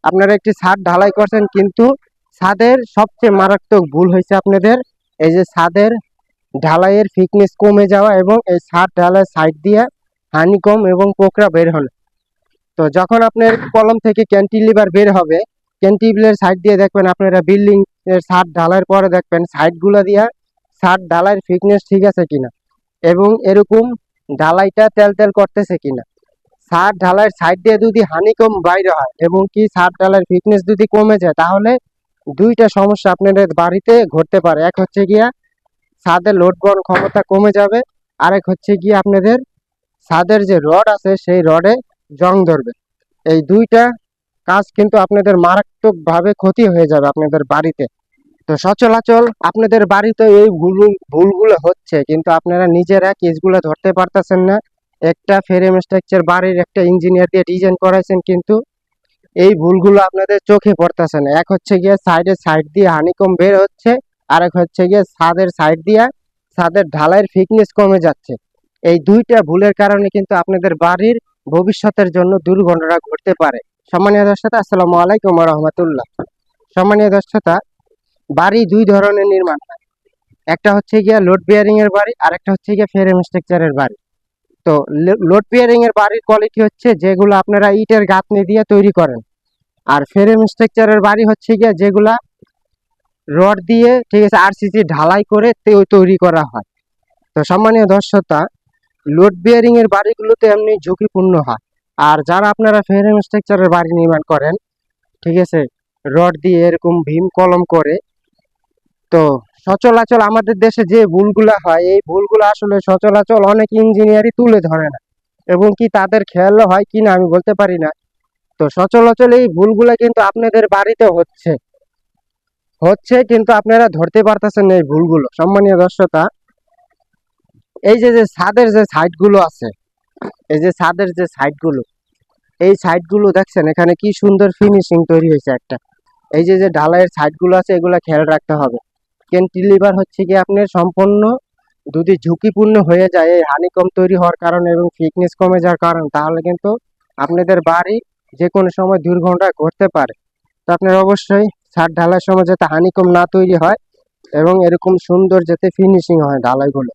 আপনারা একটি ছাদ ঢালাই করছেন, কিন্তু ছাদের সবচেয়ে মারাত্মক ভুল হয়েছে আপনাদের এই যে ছাদের ঢালাইয়ের ফিটনেস কমে যাওয়া এবং এই ছাদ ঢালাই সাইড দিয়ে হানিকম এবং পোকরা বের হলো। তো যখন আপনার কলম থেকে ক্যান্টিলিভার বের হবে, ক্যান্টিলিভার সাইড দিয়ে দেখবেন আপনারা বিল্ডিং এর ছাদ ঢালাইয়ের পরে দেখবেন সাইড গুলা দিয়া ছাদ ঢালাইয়ের ফিটনেস ঠিক আছে কিনা এবং এরকম ঢালাইটা তেল তেল করতেছে কিনা। ছাদ ঢালাইয়ের সাইড দিয়ে যদি হানিকম বাইরে হয় এবং কি ছাদ ঢালাইয়ের ফিটনেস যদি কমে যায়, তাহলে দুইটা সমস্যা আপনাদের বাড়িতে ঘটতে পারে। এক হচ্ছে গিয়া ছাদের লোড বহন ক্ষমতা কমে যাবে, আরেক হচ্ছে গিয়ে আপনাদের ছাদের যে রড আছে সেই রডে জং ধরবে। এই দুইটা কাজ কিন্তু আপনাদের মারাত্মক ভাবে ক্ষতি হয়ে যাবে আপনাদের বাড়িতে। তো সচরাচর আপনাদের বাড়িতে এই ভুলগুলো হচ্ছে, কিন্তু আপনারা নিজেরা কেসগুলো ধরতে পারতেছেন না। একটা ফ্রেম স্ট্রাকচার বাড়ির একটা ইঞ্জিনিয়ার দিয়ে ডিজাইন করাইছেন, কিন্তু এই ভুলগুলো আপনাদের চোখে পড়তেছে না। এক হচ্ছে গিয়ে সাইড দিয়ে হানিকম বের হচ্ছে, আরেক হচ্ছে গিয়ে ছাদের সাইড দিয়ে ছাদের ঢালাইয়ের ফিটনেস কমে যাচ্ছে। এই দুইটা ভুলের কারণে কিন্তু আপনাদের বাড়ির ভবিষ্যতের জন্য দুর্ঘটনা ঘটতে পারে। সম্মানীয় দর্শক, আসসালামু আলাইকুম ওয়া রাহমাতুল্লাহ। সম্মানীয় দর্শক, বাড়ি দুই ধরনের নির্মাণ হয়। একটা হচ্ছে গিয়া লোড বিয়ারিং এর বাড়ি, আর একটা হচ্ছে গিয়া ফ্রেম স্ট্রাকচারের বাড়ি। তো লোড বিয়ারিং এর বাড়ির কোয়ালিটি হচ্ছে যেগুলো আপনারা ইটের গাঁথনি দিয়ে তৈরি করেন, আর ফ্রেম স্ট্রাকচারের বাড়ি হচ্ছে গিয়া যেগুলা রড দিয়ে ঠিক আছে আরসিসি ঢালাই করে তৈরি করা হয়। তো সম্মানীয় দর্শক, লোড বিয়ারিং এর বাড়িগুলোতে এমনি ঝুঁকিপূর্ণ হয়। আর যারা আপনারা ফ্রেম স্ট্রাকচারের বাড়ি নির্মাণ করেন, ঠিক আছে, রড দিয়ে এরকম ভীম কলম করে, তো সচরাচর আমাদের দেশে যে ভুলগুলা হয়, এই ভুলগুলো আসলে সচরাচর অনেক ইঞ্জিনিয়ারই তুলে ধরে না, এবং কি তাদের খেয়ালও হয় কিনা আমি বলতে পারি না। তো সচরাচর এই ভুলগুলা কিন্তু আপনাদের বাড়িতে হচ্ছে হচ্ছে কিন্তু আপনারা ধরতে পারতেছেন না এই ভুলগুলো। সম্মানীয় দর্শক, এই যে যে ছাদের যে সাইডগুলো আছে, এই যে ছাদের যে সাইডগুলো, এই সাইডগুলো দেখছেন এখানে কি সুন্দর ফিনিশিং তৈরি হয়েছে একটা। এই যে যে ঢালাইয়ের সাইডগুলো আছে, এগুলো খেয়াল রাখতে হবে। ক্যান্টিলিভার হচ্ছে কি আপনার সম্পূর্ণ যদি ঝুঁকিপূর্ণ হয়ে যায় এই হানিকম তৈরি হওয়ার কারণে এবং ফিটনেস কমে যাওয়ার কারণ, তাহলে কিন্তু আপনাদের বাড়ি যে কোনো সময় দুর্ঘটনা ঘটতে পারে। তো আপনার অবশ্যই ছাদ ঢালাইয়ের সময় যাতে হানিকম না তৈরি হয় এবং এরকম সুন্দর যাতে ফিনিশিং হয় ঢালাইগুলো।